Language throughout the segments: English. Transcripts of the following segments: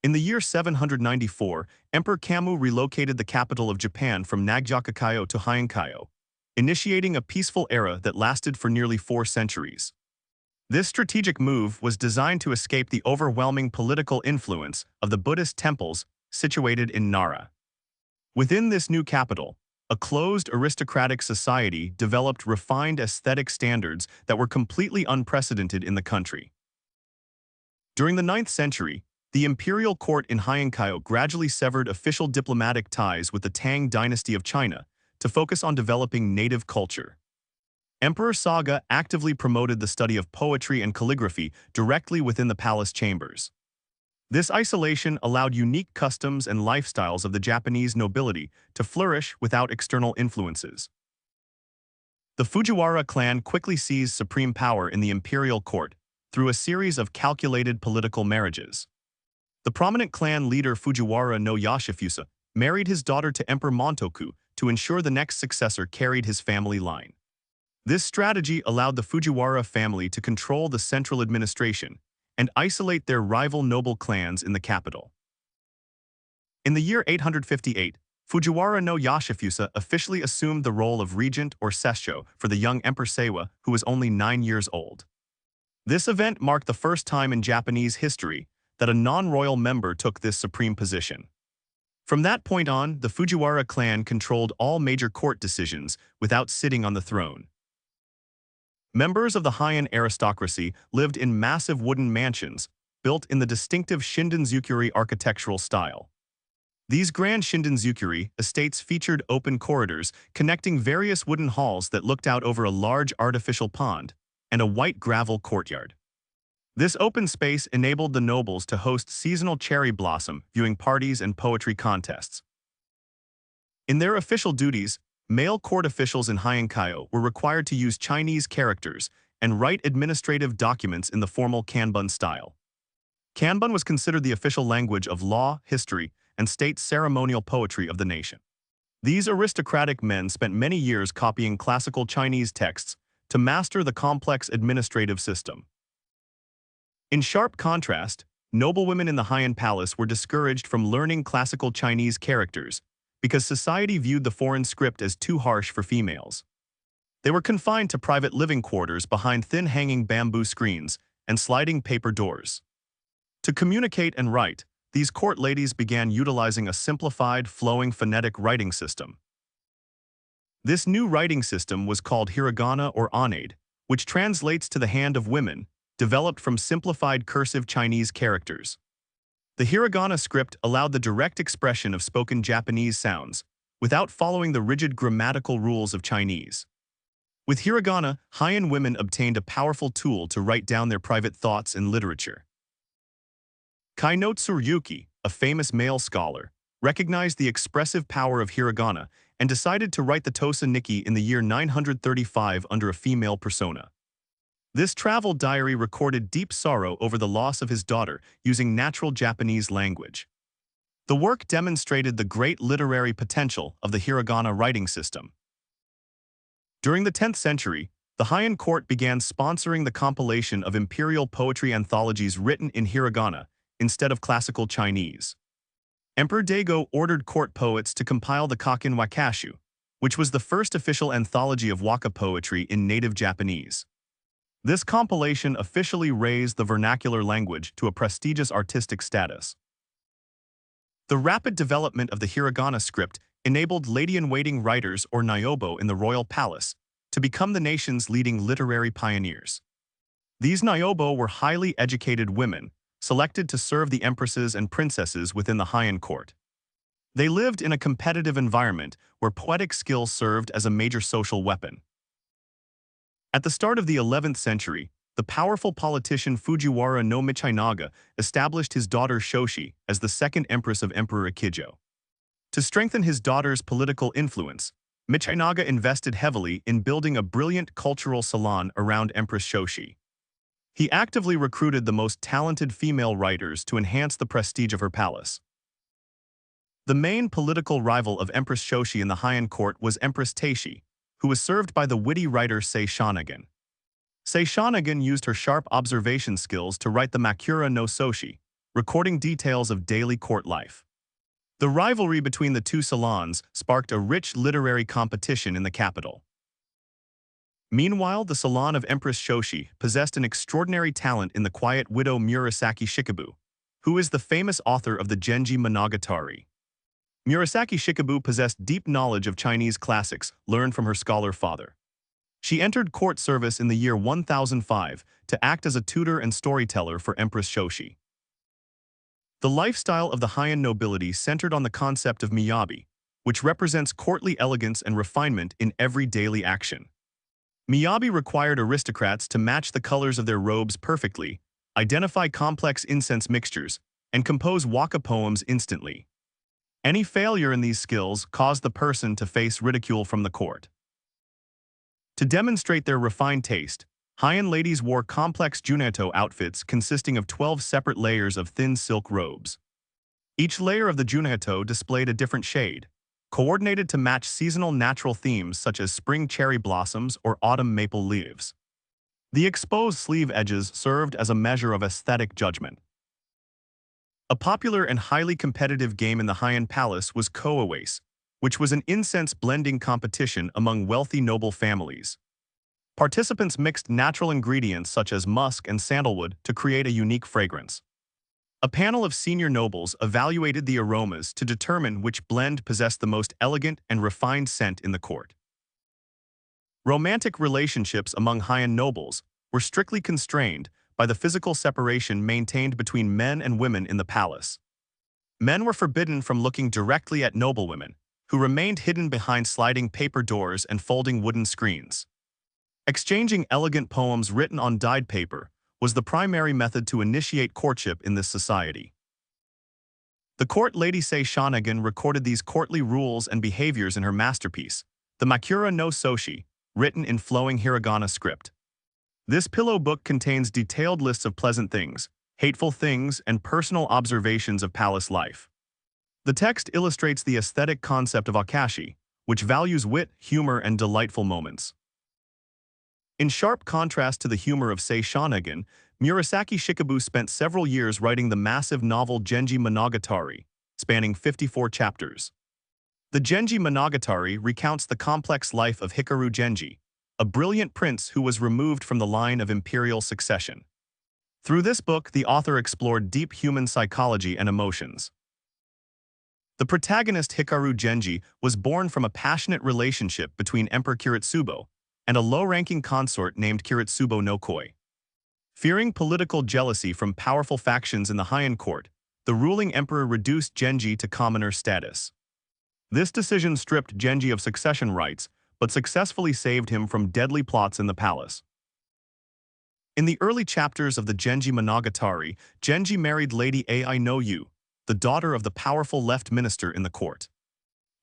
In the year 794, Emperor Kammu relocated the capital of Japan from Nagyakakayo to Heian-kyo, initiating a peaceful era that lasted for nearly 4 centuries. This strategic move was designed to escape the overwhelming political influence of the Buddhist temples situated in Nara. Within this new capital, a closed aristocratic society developed refined aesthetic standards that were completely unprecedented in the country. During the 9th century, the imperial court in Heian-kyo gradually severed official diplomatic ties with the Tang dynasty of China to focus on developing native culture. Emperor Saga actively promoted the study of poetry and calligraphy directly within the palace chambers. This isolation allowed unique customs and lifestyles of the Japanese nobility to flourish without external influences. The Fujiwara clan quickly seized supreme power in the imperial court through a series of calculated political marriages. The prominent clan leader Fujiwara no Yashifusa married his daughter to Emperor Montoku to ensure the next successor carried his family line. This strategy allowed the Fujiwara family to control the central administration and isolate their rival noble clans in the capital. In the year 858, Fujiwara no Yashifusa officially assumed the role of regent or sessho for the young Emperor Seiwa, who was only 9 years old. This event marked the first time in Japanese history that a non-royal member took this supreme position. From that point on, the Fujiwara clan controlled all major court decisions without sitting on the throne. Members of the Heian aristocracy lived in massive wooden mansions, built in the distinctive Shindanzukuri architectural style. These grand Shindanzukuri estates featured open corridors connecting various wooden halls that looked out over a large artificial pond and a white gravel courtyard. This open space enabled the nobles to host seasonal cherry blossom viewing parties and poetry contests. In their official duties, male court officials in Heian-kyo were required to use Chinese characters and write administrative documents in the formal Kanbun style. Kanbun was considered the official language of law, history, and state ceremonial poetry of the nation. These aristocratic men spent many years copying classical Chinese texts to master the complex administrative system. In sharp contrast, noblewomen in the Heian palace were discouraged from learning classical Chinese characters because society viewed the foreign script as too harsh for females. They were confined to private living quarters behind thin-hanging bamboo screens and sliding paper doors. To communicate and write, these court ladies began utilizing a simplified, flowing phonetic writing system. This new writing system was called hiragana or onade, which translates to the hand of women, developed from simplified cursive Chinese characters. The hiragana script allowed the direct expression of spoken Japanese sounds, without following the rigid grammatical rules of Chinese. With hiragana, Heian women obtained a powerful tool to write down their private thoughts in literature. Kaino Tsuryuki, a famous male scholar, recognized the expressive power of hiragana and decided to write the Tosa Nikki in the year 935 under a female persona. This travel diary recorded deep sorrow over the loss of his daughter using natural Japanese language. The work demonstrated the great literary potential of the hiragana writing system. During the 10th century, the Heian court began sponsoring the compilation of imperial poetry anthologies written in hiragana instead of classical Chinese. Emperor Daigo ordered court poets to compile the Kakin Wakashu, which was the first official anthology of waka poetry in native Japanese. This compilation officially raised the vernacular language to a prestigious artistic status. The rapid development of the hiragana script enabled lady-in-waiting writers or nyobo in the royal palace to become the nation's leading literary pioneers. These nyobo were highly educated women, selected to serve the empresses and princesses within the Heian court. They lived in a competitive environment where poetic skill served as a major social weapon. At the start of the 11th century, the powerful politician Fujiwara no Michinaga established his daughter Shoshi as the second empress of Emperor Akijō. To strengthen his daughter's political influence, Michinaga invested heavily in building a brilliant cultural salon around Empress Shoshi. He actively recruited the most talented female writers to enhance the prestige of her palace. The main political rival of Empress Shoshi in the Heian court was Empress Teishi, who was served by the witty writer Sei Shonagon. Sei Shonagon used her sharp observation skills to write the Makura no Soshi, recording details of daily court life. The rivalry between the two salons sparked a rich literary competition in the capital. Meanwhile, the salon of Empress Shoshi possessed an extraordinary talent in the quiet widow Murasaki Shikibu, who is the famous author of the Genji Monogatari. Murasaki Shikibu possessed deep knowledge of Chinese classics learned from her scholar father. She entered court service in the year 1005 to act as a tutor and storyteller for Empress Shoshi. The lifestyle of the Heian nobility centered on the concept of miyabi, which represents courtly elegance and refinement in every daily action. Miyabi required aristocrats to match the colors of their robes perfectly, identify complex incense mixtures, and compose waka poems instantly. Any failure in these skills caused the person to face ridicule from the court. To demonstrate their refined taste, Heian ladies wore complex juneto outfits consisting of 12 separate layers of thin silk robes. Each layer of the juneto displayed a different shade, coordinated to match seasonal natural themes such as spring cherry blossoms or autumn maple leaves. The exposed sleeve edges served as a measure of aesthetic judgment. A popular and highly competitive game in the Heian Palace was koawace, which was an incense blending competition among wealthy noble families. Participants mixed natural ingredients such as musk and sandalwood to create a unique fragrance. A panel of senior nobles evaluated the aromas to determine which blend possessed the most elegant and refined scent in the court. Romantic relationships among Heian nobles were strictly constrained by the physical separation maintained between men and women in the palace. Men were forbidden from looking directly at noblewomen, who remained hidden behind sliding paper doors and folding wooden screens. Exchanging elegant poems written on dyed paper was the primary method to initiate courtship in this society. The court lady Sei Shonagon recorded these courtly rules and behaviors in her masterpiece, the Makura no Soshi, written in flowing hiragana script. This pillow book contains detailed lists of pleasant things, hateful things, and personal observations of palace life. The text illustrates the aesthetic concept of akashi, which values wit, humor, and delightful moments. In sharp contrast to the humor of Sei Shonagon, Murasaki Shikibu spent several years writing the massive novel Genji Monogatari, spanning 54 chapters. The Genji Monogatari recounts the complex life of Hikaru Genji, a brilliant prince who was removed from the line of imperial succession. Through this book, the author explored deep human psychology and emotions. The protagonist Hikaru Genji was born from a passionate relationship between Emperor Kiritsubo and a low-ranking consort named Kiritsubo no Koi. Fearing political jealousy from powerful factions in the Heian court, the ruling emperor reduced Genji to commoner status. This decision stripped Genji of succession rights, but successfully saved him from deadly plots in the palace. In the early chapters of the Genji Monogatari, Genji married Lady Ai no Yu, the daughter of the powerful left minister in the court.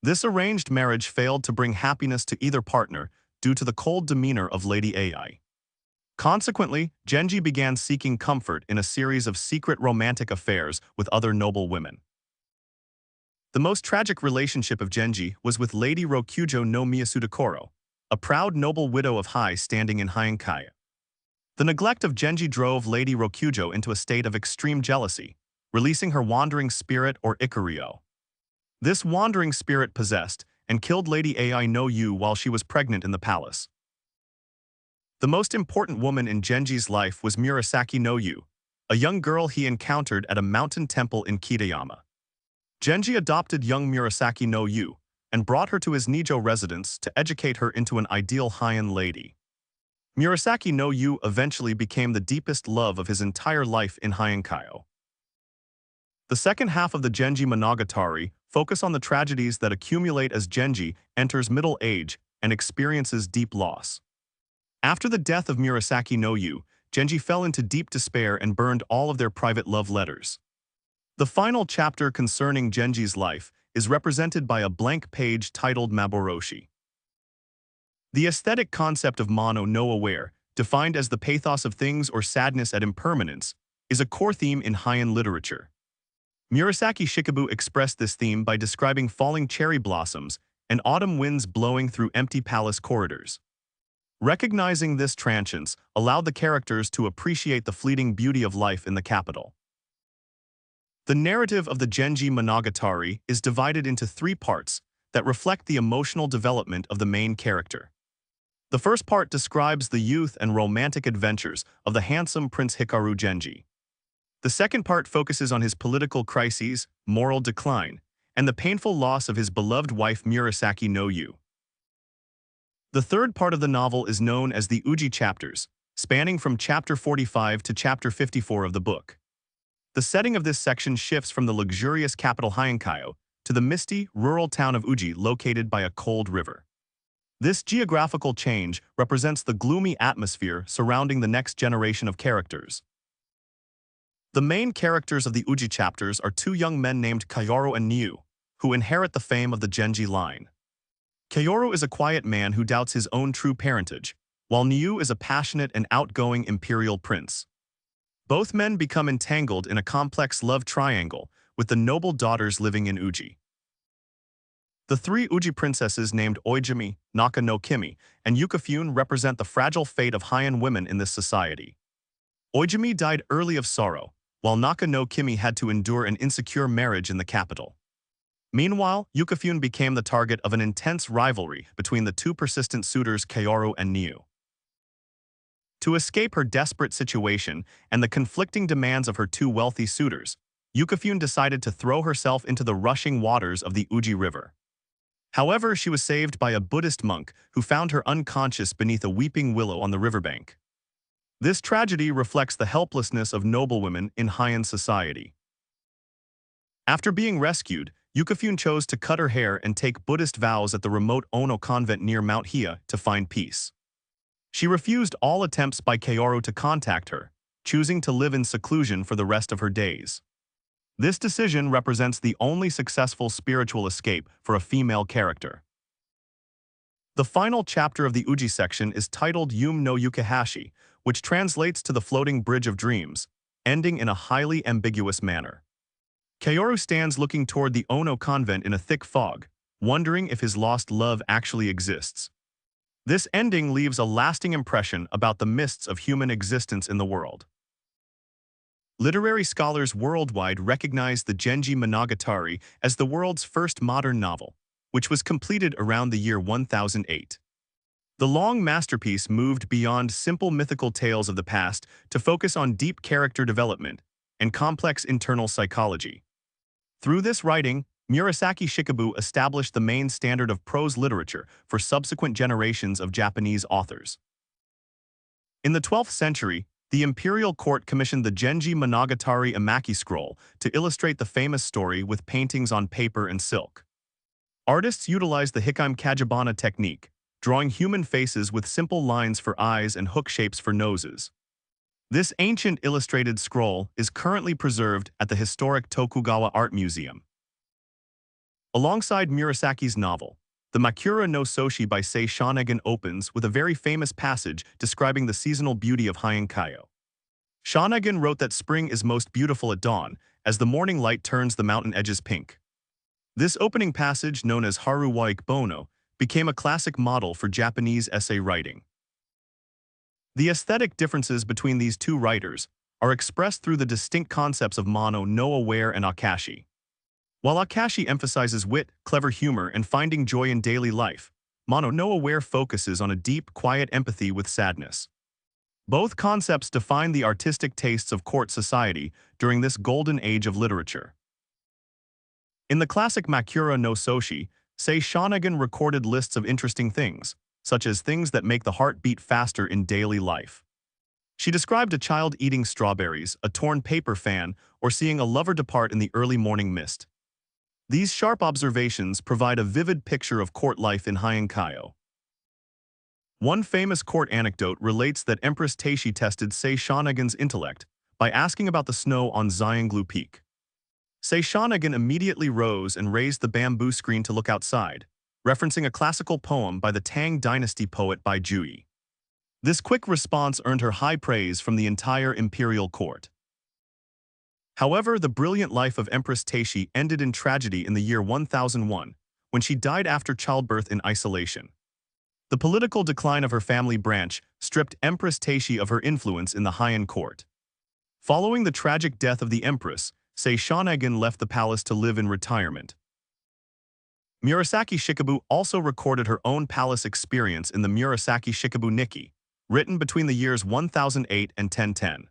This arranged marriage failed to bring happiness to either partner due to the cold demeanor of Lady Ai. Consequently, Genji began seeking comfort in a series of secret romantic affairs with other noble women. The most tragic relationship of Genji was with Lady Rokujo no Miyasudakoro, a proud noble widow of high standing in Heian-kyo. The neglect of Genji drove Lady Rokujo into a state of extreme jealousy, releasing her wandering spirit or Ikario. This wandering spirit possessed and killed Lady Ai no Yu while she was pregnant in the palace. The most important woman in Genji's life was Murasaki no Yu, a young girl he encountered at a mountain temple in Kitayama. Genji adopted young Murasaki no Yu and brought her to his Nijo residence to educate her into an ideal Heian lady. Murasaki no Yu eventually became the deepest love of his entire life in Heian-kyo. The second half of the Genji Monogatari focus on the tragedies that accumulate as Genji enters middle age and experiences deep loss. After the death of Murasaki no Yu, Genji fell into deep despair and burned all of their private love letters. The final chapter concerning Genji's life is represented by a blank page titled Maboroshi. The aesthetic concept of mono no aware, defined as the pathos of things or sadness at impermanence, is a core theme in Heian literature. Murasaki Shikibu expressed this theme by describing falling cherry blossoms and autumn winds blowing through empty palace corridors. Recognizing this transience allowed the characters to appreciate the fleeting beauty of life in the capital. The narrative of the Genji Monogatari is divided into three parts that reflect the emotional development of the main character. The first part describes the youth and romantic adventures of the handsome Prince Hikaru Genji. The second part focuses on his political crises, moral decline, and the painful loss of his beloved wife Murasaki no Yu. The third part of the novel is known as the Uji chapters, spanning from chapter 45 to chapter 54 of the book. The setting of this section shifts from the luxurious capital Heian-kyo to the misty, rural town of Uji located by a cold river. This geographical change represents the gloomy atmosphere surrounding the next generation of characters. The main characters of the Uji chapters are two young men named Kyoto and Nyu, who inherit the fame of the Genji line. Kyoto is a quiet man who doubts his own true parentage, while Nyu is a passionate and outgoing imperial prince. Both men become entangled in a complex love triangle, with the noble daughters living in Uji. The three Uji princesses named Oijimi, Naka no Kimi, and Yukifune represent the fragile fate of Heian women in this society. Oijimi died early of sorrow, while Naka no Kimi had to endure an insecure marriage in the capital. Meanwhile, Yukifune became the target of an intense rivalry between the two persistent suitors Kyoto and Nyu. To escape her desperate situation and the conflicting demands of her two wealthy suitors, Yukifune decided to throw herself into the rushing waters of the Uji River. However, she was saved by a Buddhist monk who found her unconscious beneath a weeping willow on the riverbank. This tragedy reflects the helplessness of noblewomen in Heian society. After being rescued, Yukifune chose to cut her hair and take Buddhist vows at the remote Ono convent near Mount Hiya to find peace. She refused all attempts by Kyoto to contact her, choosing to live in seclusion for the rest of her days. This decision represents the only successful spiritual escape for a female character. The final chapter of the Uji section is titled Yume no Yukihashi, which translates to the floating bridge of dreams, ending in a highly ambiguous manner. Kyoto stands looking toward the Ono convent in a thick fog, wondering if his lost love actually exists. This ending leaves a lasting impression about the mists of human existence in the world. Literary scholars worldwide recognize the Genji Monogatari as the world's first modern novel, which was completed around the year 1008. The long masterpiece moved beyond simple mythical tales of the past to focus on deep character development and complex internal psychology. Through this writing, Murasaki Shikibu established the main standard of prose literature for subsequent generations of Japanese authors. In the 12th century, the imperial court commissioned the Genji Monogatari Emaki scroll to illustrate the famous story with paintings on paper and silk. Artists utilized the Hikime Kajibana technique, drawing human faces with simple lines for eyes and hook shapes for noses. This ancient illustrated scroll is currently preserved at the historic Tokugawa Art Museum. Alongside Murasaki's novel, the Makura no Soshi by Sei Shonagon opens with a very famous passage describing the seasonal beauty of Heian-kyo. Shonagon wrote that spring is most beautiful at dawn, as the morning light turns the mountain edges pink. This opening passage, known as Haru wa Ikbono, became a classic model for Japanese essay writing. The aesthetic differences between these two writers are expressed through the distinct concepts of Mono no Aware and Akashi. While Akashi emphasizes wit, clever humor, and finding joy in daily life, Mono no Aware focuses on a deep, quiet empathy with sadness. Both concepts define the artistic tastes of court society during this golden age of literature. In the classic Makura no Soshi, Sei Shonagon recorded lists of interesting things, such as things that make the heart beat faster in daily life. She described a child eating strawberries, a torn paper fan, or seeing a lover depart in the early morning mist. These sharp observations provide a vivid picture of court life in Heian-kyo. One famous court anecdote relates that Empress Teishi tested Sei Shonagon's intellect by asking about the snow on Xianglu Peak. Sei Shonagon immediately rose and raised the bamboo screen to look outside, referencing a classical poem by the Tang Dynasty poet Bai Jui. This quick response earned her high praise from the entire imperial court. However, the brilliant life of Empress Teishi ended in tragedy in the year 1001, when she died after childbirth in isolation. The political decline of her family branch stripped Empress Teishi of her influence in the Heian court. Following the tragic death of the empress, Sei Shonagon left the palace to live in retirement. Murasaki Shikibu also recorded her own palace experience in the Murasaki Shikibu Nikki, written between the years 1008 and 1010.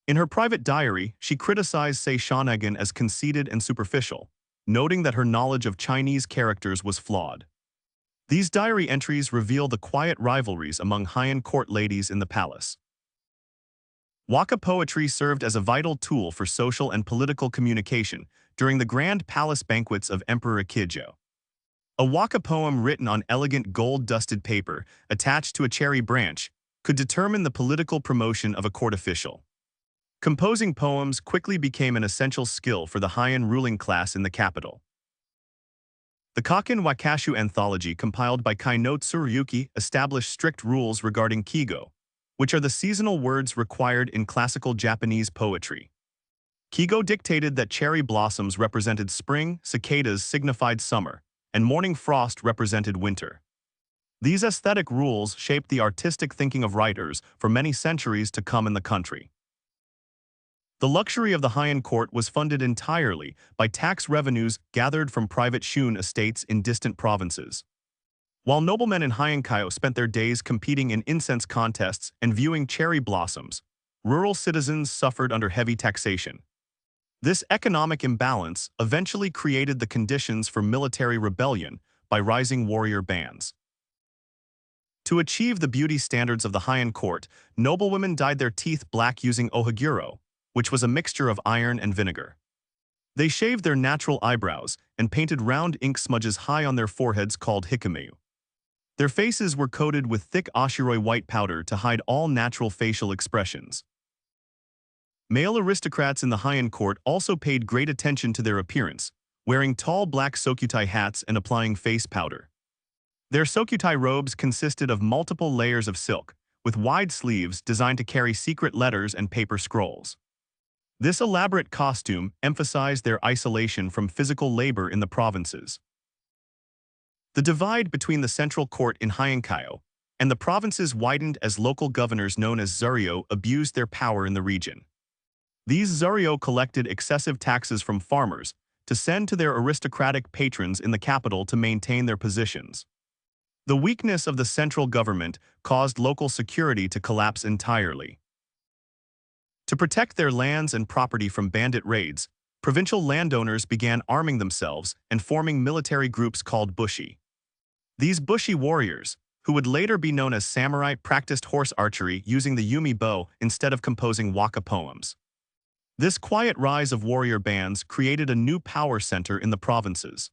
In her private diary, she criticized Sei Shonagon as conceited and superficial, noting that her knowledge of Chinese characters was flawed. These diary entries reveal the quiet rivalries among Heian court ladies in the palace. Waka poetry served as a vital tool for social and political communication during the grand palace banquets of Emperor Kyoto. A waka poem written on elegant gold-dusted paper attached to a cherry branch could determine the political promotion of a court official. Composing poems quickly became an essential skill for the Heian ruling class in the capital. The Kaken Wakashu anthology compiled by Kaino Tsuruyuki established strict rules regarding kigo, which are the seasonal words required in classical Japanese poetry. Kigo dictated that cherry blossoms represented spring, cicadas signified summer, and morning frost represented winter. These aesthetic rules shaped the artistic thinking of writers for many centuries to come in the country. The luxury of the Heian court was funded entirely by tax revenues gathered from private shun estates in distant provinces. While noblemen in Heian-kyo spent their days competing in incense contests and viewing cherry blossoms, rural citizens suffered under heavy taxation. This economic imbalance eventually created the conditions for military rebellion by rising warrior bands. To achieve the beauty standards of the Heian court, noblewomen dyed their teeth black using ohaguro, which was a mixture of iron and vinegar. They shaved their natural eyebrows and painted round ink smudges high on their foreheads called hikamayu. Their faces were coated with thick ashiroi white powder to hide all natural facial expressions. Male aristocrats in the Heian court also paid great attention to their appearance, wearing tall black sokutai hats and applying face powder. Their sokutai robes consisted of multiple layers of silk, with wide sleeves designed to carry secret letters and paper scrolls. This elaborate costume emphasized their isolation from physical labor in the provinces. The divide between the central court in Heian-kyo and the provinces widened as local governors known as zuryo abused their power in the region. These zuryo collected excessive taxes from farmers to send to their aristocratic patrons in the capital to maintain their positions. The weakness of the central government caused local security to collapse entirely. To protect their lands and property from bandit raids, provincial landowners began arming themselves and forming military groups called bushi. These bushi warriors, who would later be known as samurai, practiced horse archery using the yumi bow instead of composing waka poems. This quiet rise of warrior bands created a new power center in the provinces.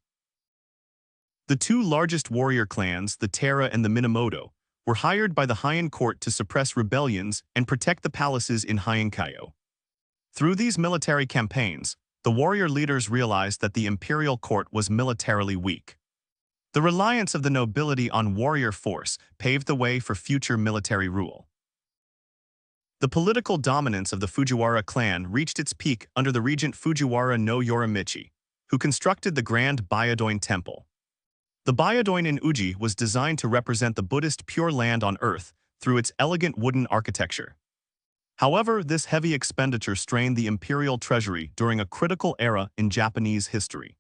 The two largest warrior clans, the Tara and the Minamoto, were hired by the Heian court to suppress rebellions and protect the palaces in Heian-kyo. Through these military campaigns, the warrior leaders realized that the imperial court was militarily weak. The reliance of the nobility on warrior force paved the way for future military rule. The political dominance of the Fujiwara clan reached its peak under the regent Fujiwara no Yorimichi, who constructed the Grand Byadoin Temple. The Byadoin in Uji was designed to represent the Buddhist Pure Land on earth through its elegant wooden architecture. However, this heavy expenditure strained the imperial treasury during a critical era in Japanese history.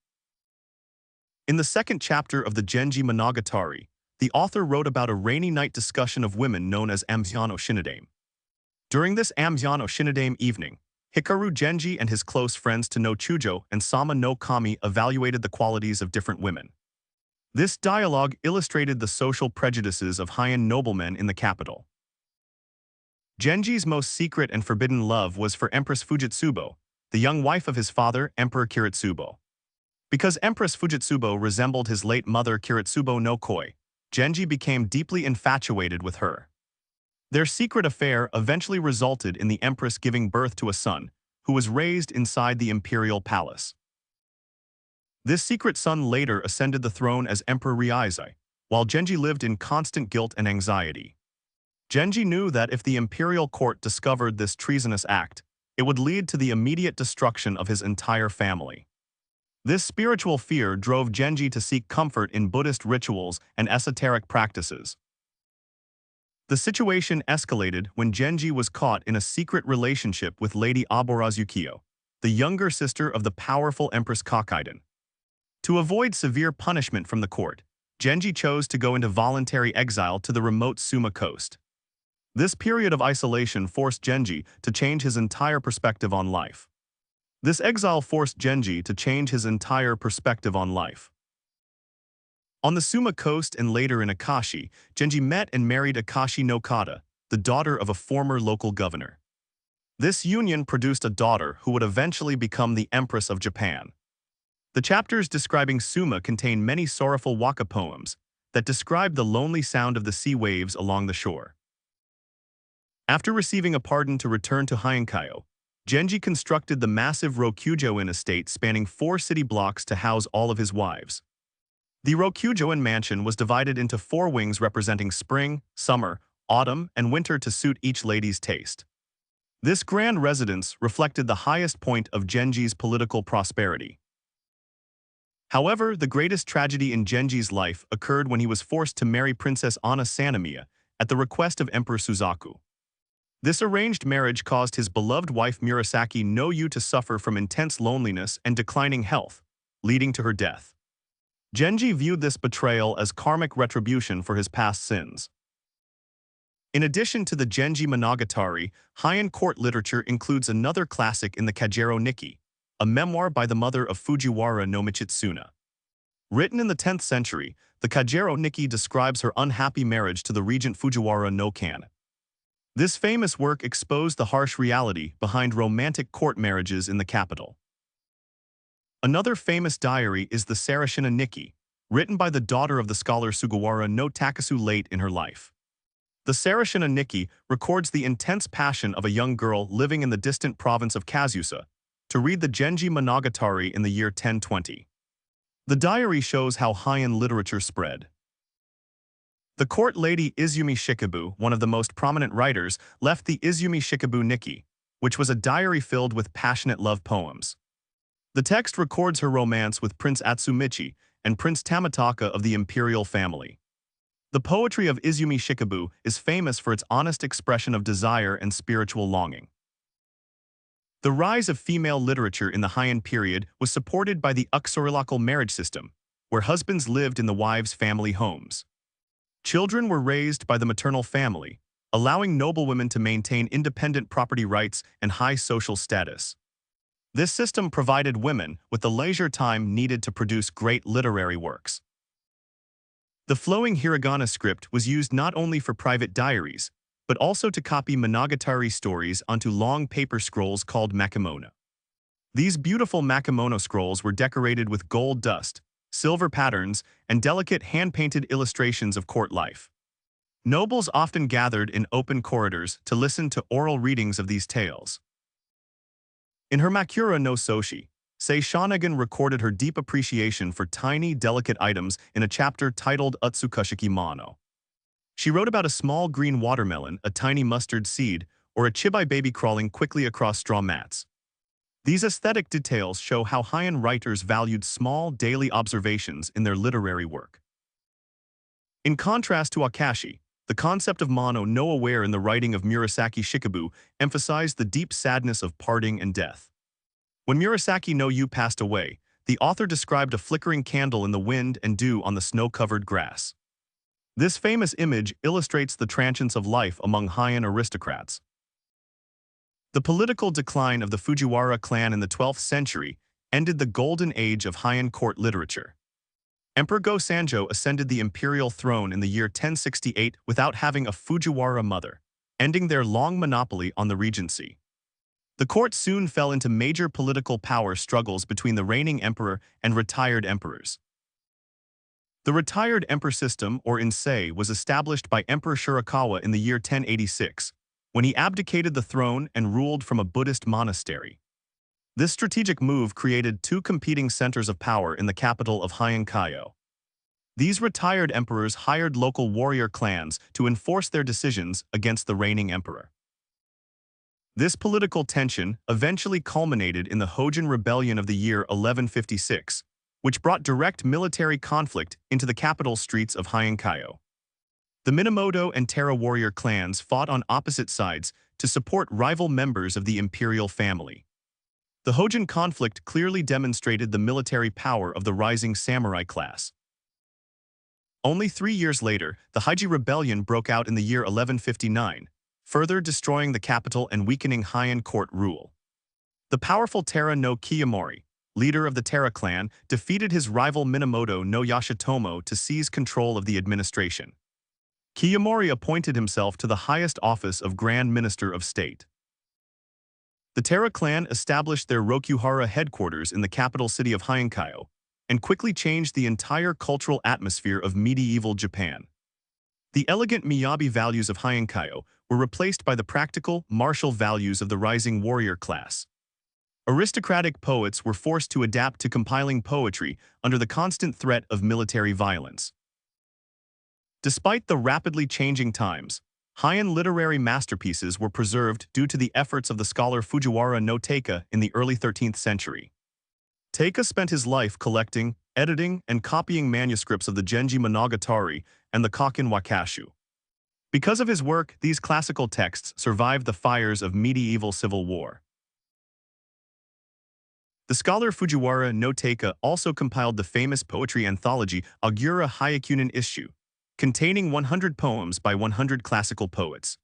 In the second chapter of the Genji Monogatari, the author wrote about a rainy night discussion of women known as Amzyano Shinodame. During this Amzyano Shinodame evening, Hikaru Genji and his close friends Tano Chujo and Sama no Kami evaluated the qualities of different women. This dialogue illustrated the social prejudices of Heian noblemen in the capital. Genji's most secret and forbidden love was for Empress Fujitsubo, the young wife of his father, Emperor Kiritsubo. Because Empress Fujitsubo resembled his late mother Kiritsubo no Koi, Genji became deeply infatuated with her. Their secret affair eventually resulted in the Empress giving birth to a son, who was raised inside the imperial palace. This secret son later ascended the throne as Emperor Ryuzai, while Genji lived in constant guilt and anxiety. Genji knew that if the imperial court discovered this treasonous act, it would lead to the immediate destruction of his entire family. This spiritual fear drove Genji to seek comfort in Buddhist rituals and esoteric practices. The situation escalated when Genji was caught in a secret relationship with Lady Aborazukio, the younger sister of the powerful Empress Kokiden. To avoid severe punishment from the court, Genji chose to go into voluntary exile to the remote Suma coast. This period of isolation forced Genji to change his entire perspective on life. On the Suma coast and later in Akashi, Genji met and married Akashi no Kata, the daughter of a former local governor. This union produced a daughter who would eventually become the Empress of Japan. The chapters describing Suma contain many sorrowful waka poems that describe the lonely sound of the sea waves along the shore. After receiving a pardon to return to Heian-kyo, Genji constructed the massive Rokujoin estate spanning 4 city blocks to house all of his wives. The Rokujoin mansion was divided into 4 wings representing spring, summer, autumn, and winter to suit each lady's taste. This grand residence reflected the highest point of Genji's political prosperity. However, the greatest tragedy in Genji's life occurred when he was forced to marry Princess Anna Sanemiya at the request of Emperor Suzaku. This arranged marriage caused his beloved wife Murasaki no Yu to suffer from intense loneliness and declining health, leading to her death. Genji viewed this betrayal as karmic retribution for his past sins. In addition to the Genji Monogatari, Heian court literature includes another classic in the Kajero Nikki, a memoir by the mother of Fujiwara no Michitsuna. Written in the 10th century, the Kajero Nikki describes her unhappy marriage to the regent Fujiwara no Kan. This famous work exposed the harsh reality behind romantic court marriages in the capital. Another famous diary is the Sarashina Nikki, written by the daughter of the scholar Sugawara no Takasu late in her life. The Sarashina Nikki records the intense passion of a young girl living in the distant province of Kazusa to read the Genji Monogatari in the year 1020. The diary shows how Heian literature spread. The court lady Izumi Shikibu, one of the most prominent writers, left the Izumi Shikibu Nikki, which was a diary filled with passionate love poems. The text records her romance with Prince Atsumichi and Prince Tamataka of the imperial family. The poetry of Izumi Shikibu is famous for its honest expression of desire and spiritual longing. The rise of female literature in the Heian period was supported by the uxorilocal marriage system, where husbands lived in the wives' family homes. Children were raised by the maternal family, allowing noblewomen to maintain independent property rights and high social status. This system provided women with the leisure time needed to produce great literary works. The flowing hiragana script was used not only for private diaries, but also to copy monogatari stories onto long paper scrolls called makimono. These beautiful makimono scrolls were decorated with gold dust, silver patterns, and delicate hand-painted illustrations of court life. Nobles often gathered in open corridors to listen to oral readings of these tales. In her Makura no Soshi, Sei Shonagon recorded her deep appreciation for tiny, delicate items in a chapter titled Utsukushiki Mono. She wrote about a small green watermelon, a tiny mustard seed, or a chibai baby crawling quickly across straw mats. These aesthetic details show how Heian writers valued small, daily observations in their literary work. In contrast to Akashi, the concept of mono no aware in the writing of Murasaki Shikibu emphasized the deep sadness of parting and death. When Murasaki no Yu passed away, the author described a flickering candle in the wind and dew on the snow-covered grass. This famous image illustrates the transience of life among Heian aristocrats. The political decline of the Fujiwara clan in the 12th century ended the golden age of Heian court literature. Emperor Go-Sanjo ascended the imperial throne in the year 1068 without having a Fujiwara mother, ending their long monopoly on the regency. The court soon fell into major political power struggles between the reigning emperor and retired emperors. The retired emperor system, or Insei, was established by Emperor Shirakawa in the year 1086, when he abdicated the throne and ruled from a Buddhist monastery. This strategic move created 2 competing centers of power in the capital of Heian-kyo. These retired emperors hired local warrior clans to enforce their decisions against the reigning emperor. This political tension eventually culminated in the Hojin Rebellion of the year 1156, which brought direct military conflict into the capital streets of Heian-kyo. The Minamoto and Terra warrior clans fought on opposite sides to support rival members of the imperial family. The Hojin conflict clearly demonstrated the military power of the rising samurai class. Only 3 years later, the Heiji Rebellion broke out in the year 1159, further destroying the capital and weakening Heian court rule. The powerful Taira no Kiyomori, leader of the Taira clan, defeated his rival Minamoto no Yashitomo to seize control of the administration. Kiyomori appointed himself to the highest office of Grand Minister of State. The Taira clan established their Rokuhara headquarters in the capital city of Heian-kyo, and quickly changed the entire cultural atmosphere of medieval Japan. The elegant Miyabi values of Heian-kyo were replaced by the practical, martial values of the rising warrior class. Aristocratic poets were forced to adapt to compiling poetry under the constant threat of military violence. Despite the rapidly changing times, Heian literary masterpieces were preserved due to the efforts of the scholar Fujiwara no Taika in the early 13th century. Taika spent his life collecting, editing, and copying manuscripts of the Genji Monogatari and the Kokken Wakashu. Because of his work, these classical texts survived the fires of medieval civil war. The scholar Fujiwara no Taika also compiled the famous poetry anthology Agura Hyakunin Issue, containing 100 poems by 100 classical poets.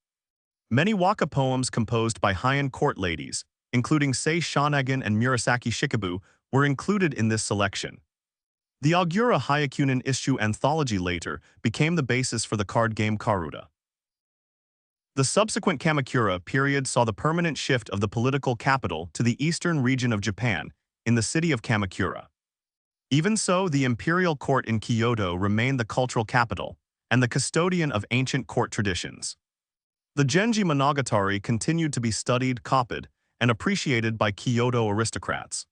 Many waka poems composed by Heian court ladies, including Sei Shonagon and Murasaki Shikibu, were included in this selection. The Agura Hyakunin Issue anthology later became the basis for the card game Karuta. The subsequent Kamakura period saw the permanent shift of the political capital to the eastern region of Japan, in the city of Kamakura. Even so, the imperial court in Kyoto remained the cultural capital and the custodian of ancient court traditions. The Genji Monogatari continued to be studied, copied, and appreciated by Kyoto aristocrats.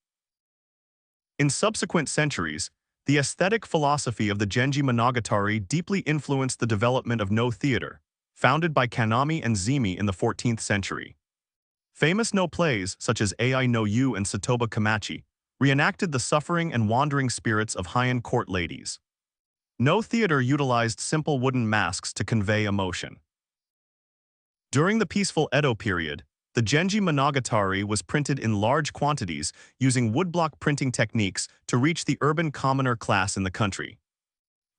In subsequent centuries, the aesthetic philosophy of the Genji Monogatari deeply influenced the development of No theater, founded by Kanami and Zimi in the 14th century. Famous No plays, such as Ai no Yu and Sotoba Kamachi, reenacted the suffering and wandering spirits of Heian court ladies. No theater utilized simple wooden masks to convey emotion. During the peaceful Edo period, the Genji Monogatari was printed in large quantities using woodblock printing techniques to reach the urban commoner class in the country.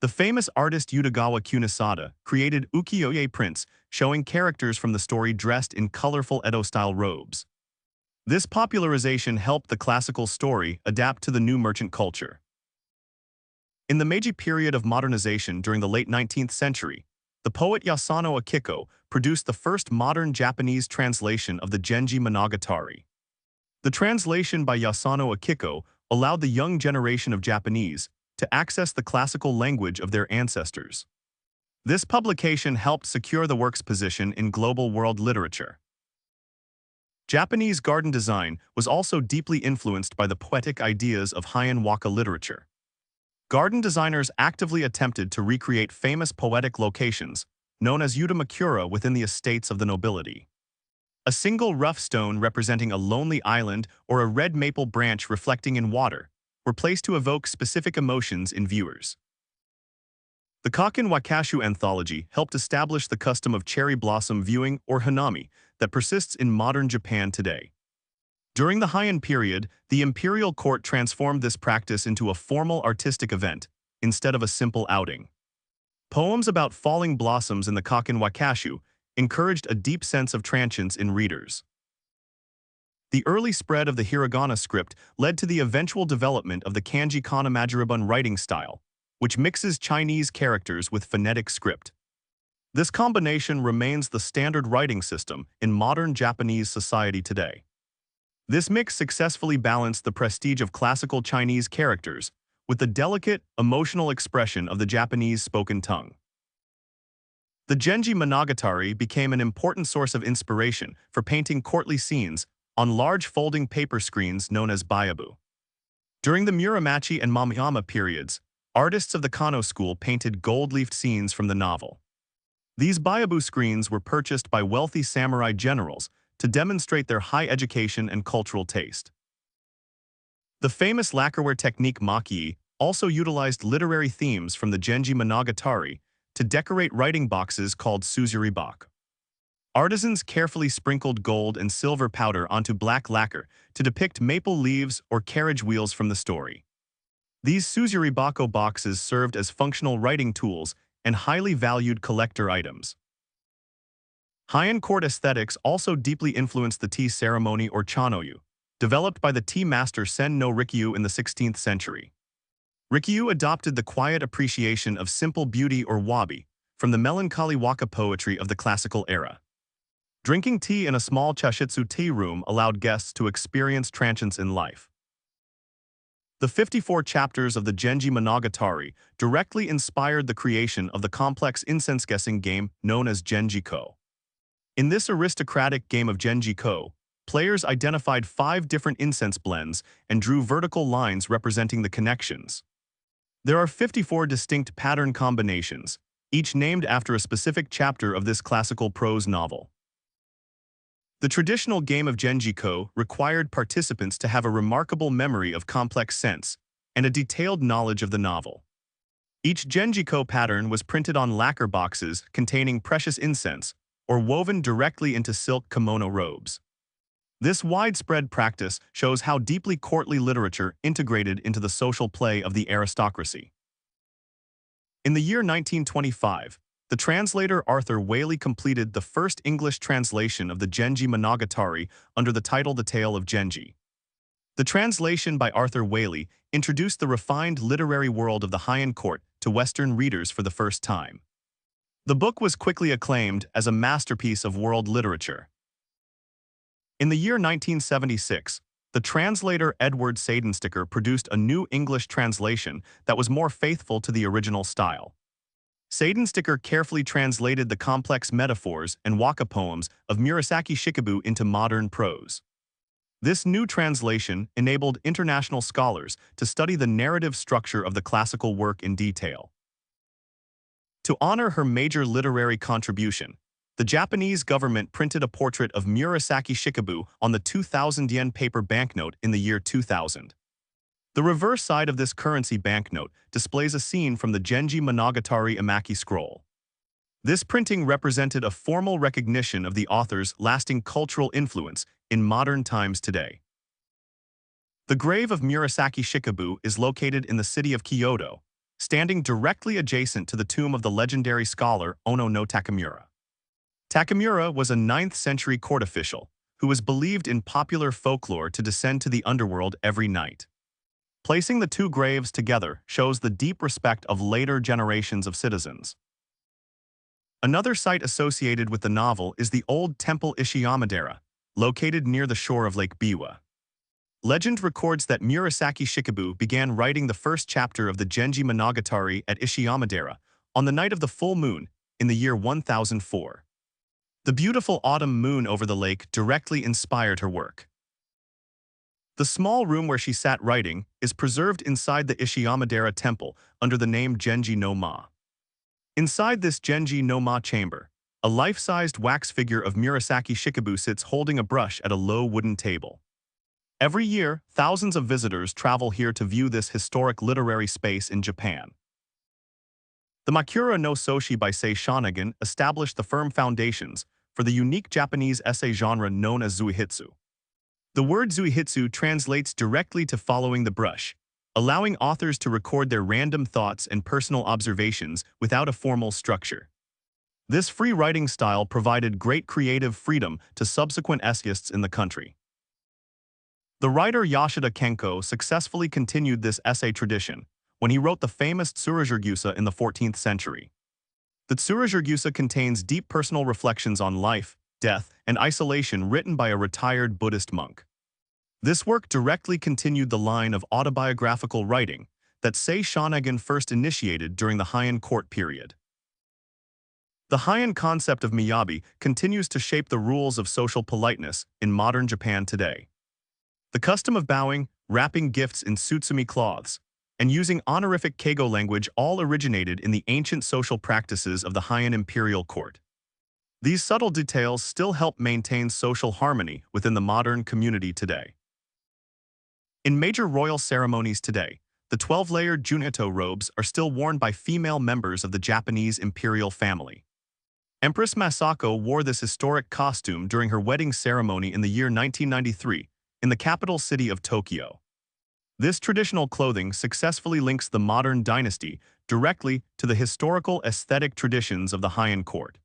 The famous artist Utagawa Kunisada created ukiyo-e prints showing characters from the story dressed in colorful Edo-style robes. This popularization helped the classical story adapt to the new merchant culture. In the Meiji period of modernization during the late 19th century, the poet Yasano Akiko produced the first modern Japanese translation of the Genji Monogatari. The translation by Yasano Akiko allowed the young generation of Japanese to access the classical language of their ancestors. This publication helped secure the work's position in global world literature. Japanese garden design was also deeply influenced by the poetic ideas of Heian waka literature. Garden designers actively attempted to recreate famous poetic locations, known as utamakura within the estates of the nobility. A single rough stone representing a lonely island or a red maple branch reflecting in water were placed to evoke specific emotions in viewers. The Kokken Wakashu anthology helped establish the custom of cherry blossom viewing or hanami that persists in modern Japan today. During the Heian period, the imperial court transformed this practice into a formal artistic event, instead of a simple outing. Poems about falling blossoms in the Kokken Wakashu encouraged a deep sense of transience in readers. The early spread of the hiragana script led to the eventual development of the kanji kana majiribun writing style, which mixes Chinese characters with phonetic script. This combination remains the standard writing system in modern Japanese society today. This mix successfully balanced the prestige of classical Chinese characters with the delicate, emotional expression of the Japanese spoken tongue. The Genji Monogatari became an important source of inspiration for painting courtly scenes on large folding paper screens known as byabu. During the Muromachi and Momoyama periods, artists of the Kano school painted gold-leafed scenes from the novel. These byabu screens were purchased by wealthy samurai generals to demonstrate their high education and cultural taste. The famous lacquerware technique maki also utilized literary themes from the Genji Monogatari to decorate writing boxes called suzuribak. Artisans carefully sprinkled gold and silver powder onto black lacquer to depict maple leaves or carriage wheels from the story. These Suzuribako boxes served as functional writing tools and highly valued collector items. Heian court aesthetics also deeply influenced the tea ceremony or chanoyu, developed by the tea master Sen no Rikyu in the 16th century. Rikyu adopted the quiet appreciation of simple beauty or wabi from the melancholy waka poetry of the classical era. Drinking tea in a small chashitsu tea room allowed guests to experience transience in life. The 54 chapters of the Genji Monogatari directly inspired the creation of the complex incense-guessing game known as Genji-ko. In this aristocratic game of Genji-ko, players identified 5 different incense blends and drew vertical lines representing the connections. There are 54 distinct pattern combinations, each named after a specific chapter of this classical prose novel. The traditional game of Genji-ko required participants to have a remarkable memory of complex sense and a detailed knowledge of the novel. Each Genji-ko pattern was printed on lacquer boxes containing precious incense or woven directly into silk kimono robes. This widespread practice shows how deeply courtly literature integrated into the social play of the aristocracy. In the year 1925, the translator Arthur Waley completed the first English translation of the Genji Monogatari under the title The Tale of Genji. The translation by Arthur Waley introduced the refined literary world of the Heian court to Western readers for the first time. The book was quickly acclaimed as a masterpiece of world literature. In the year 1976, the translator Edward Seidensticker produced a new English translation that was more faithful to the original style. Seidensticker carefully translated the complex metaphors and waka poems of Murasaki Shikibu into modern prose. This new translation enabled international scholars to study the narrative structure of the classical work in detail. To honor her major literary contribution, the Japanese government printed a portrait of Murasaki Shikibu on the 2,000 yen paper banknote in the year 2000. The reverse side of this currency banknote displays a scene from the Genji Monogatari Emaki scroll. This printing represented a formal recognition of the author's lasting cultural influence in modern times today. The grave of Murasaki Shikibu is located in the city of Kyoto, standing directly adjacent to the tomb of the legendary scholar Ono no Takamura. Takamura was a 9th century court official who was believed in popular folklore to descend to the underworld every night. Placing the two graves together shows the deep respect of later generations of citizens. Another site associated with the novel is the old temple Ishiyamadera, located near the shore of Lake Biwa. Legend records that Murasaki Shikibu began writing the first chapter of the Genji Monogatari at Ishiyamadera on the night of the full moon in the year 1004. The beautiful autumn moon over the lake directly inspired her work. The small room where she sat writing is preserved inside the Ishiyamadera temple under the name Genji no Ma. Inside this Genji no Ma chamber, a life-sized wax figure of Murasaki Shikibu sits holding a brush at a low wooden table. Every year, thousands of visitors travel here to view this historic literary space in Japan. The Makura no Soshi by Sei Shonagon established the firm foundations for the unique Japanese essay genre known as zuihitsu. The word zuihitsu translates directly to following the brush, allowing authors to record their random thoughts and personal observations without a formal structure. This free writing style provided great creative freedom to subsequent essayists in the country. The writer Yoshida Kenko successfully continued this essay tradition when he wrote the famous Tsurajurgyusa in the 14th century. The Tsurajurgyusa contains deep personal reflections on life, death, and isolation written by a retired Buddhist monk. This work directly continued the line of autobiographical writing that Sei Shonagon first initiated during the Heian court period. The Heian concept of miyabi continues to shape the rules of social politeness in modern Japan today. The custom of bowing, wrapping gifts in tsutsumi cloths, and using honorific keigo language all originated in the ancient social practices of the Heian imperial court. These subtle details still help maintain social harmony within the modern community today. In major royal ceremonies today, the 12-layered juneto robes are still worn by female members of the Japanese imperial family. Empress Masako wore this historic costume during her wedding ceremony in the year 1993 in the capital city of Tokyo. This traditional clothing successfully links the modern dynasty directly to the historical aesthetic traditions of the Heian court.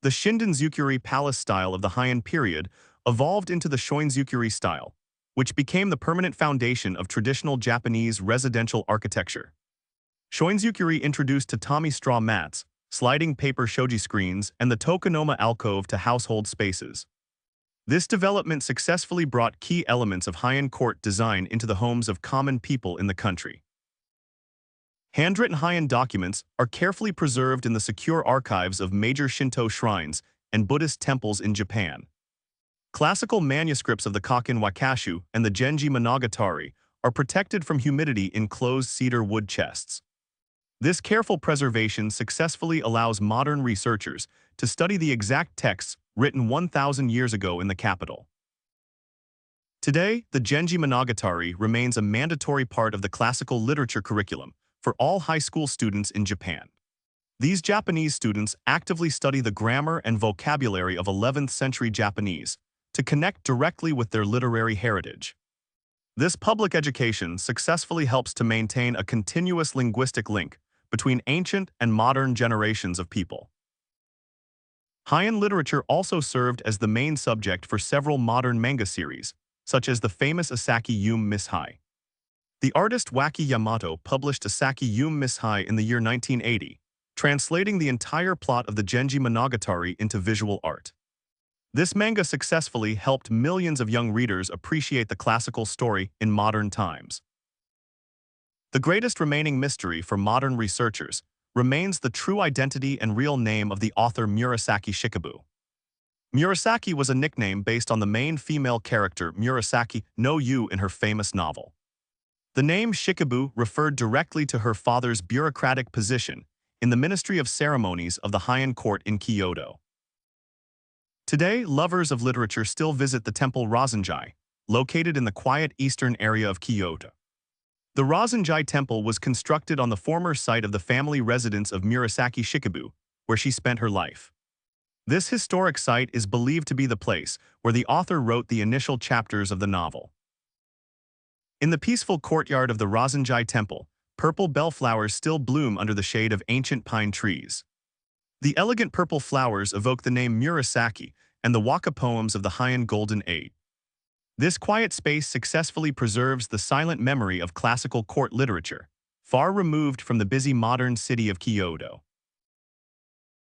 The Shindanzukuri palace style of the Heian period evolved into the Shoinzukuri style, which became the permanent foundation of traditional Japanese residential architecture. Shoinzukuri introduced tatami straw mats, sliding paper shoji screens, and the tokonoma alcove to household spaces. This development successfully brought key elements of Heian court design into the homes of common people in the country. Handwritten Heian documents are carefully preserved in the secure archives of major Shinto shrines and Buddhist temples in Japan. Classical manuscripts of the Kokken Wakashu and the Genji Monogatari are protected from humidity in closed cedar wood chests. This careful preservation successfully allows modern researchers to study the exact texts written 1,000 years ago in the capital. Today, the Genji Monogatari remains a mandatory part of the classical literature curriculum for all high school students in Japan. These Japanese students actively study the grammar and vocabulary of 11th century Japanese to connect directly with their literary heritage. This public education successfully helps to maintain a continuous linguistic link between ancient and modern generations of people. Heian literature also served as the main subject for several modern manga series, such as the famous Asaki Yume Mishai. The artist Waki Yamato published Asaki Yume Mishai in the year 1980, translating the entire plot of the Genji Monogatari into visual art. This manga successfully helped millions of young readers appreciate the classical story in modern times. The greatest remaining mystery for modern researchers remains the true identity and real name of the author Murasaki Shikibu. Murasaki was a nickname based on the main female character Murasaki no Yu in her famous novel. The name Shikibu referred directly to her father's bureaucratic position in the Ministry of Ceremonies of the Heian court in Kyoto. Today, lovers of literature still visit the temple Rasenji, located in the quiet eastern area of Kyoto. The Rasenji temple was constructed on the former site of the family residence of Murasaki Shikibu, where she spent her life. This historic site is believed to be the place where the author wrote the initial chapters of the novel. In the peaceful courtyard of the Rasenji temple, purple bellflowers still bloom under the shade of ancient pine trees. The elegant purple flowers evoke the name Murasaki and the waka poems of the Heian Golden Age. This quiet space successfully preserves the silent memory of classical court literature, far removed from the busy modern city of Kyoto.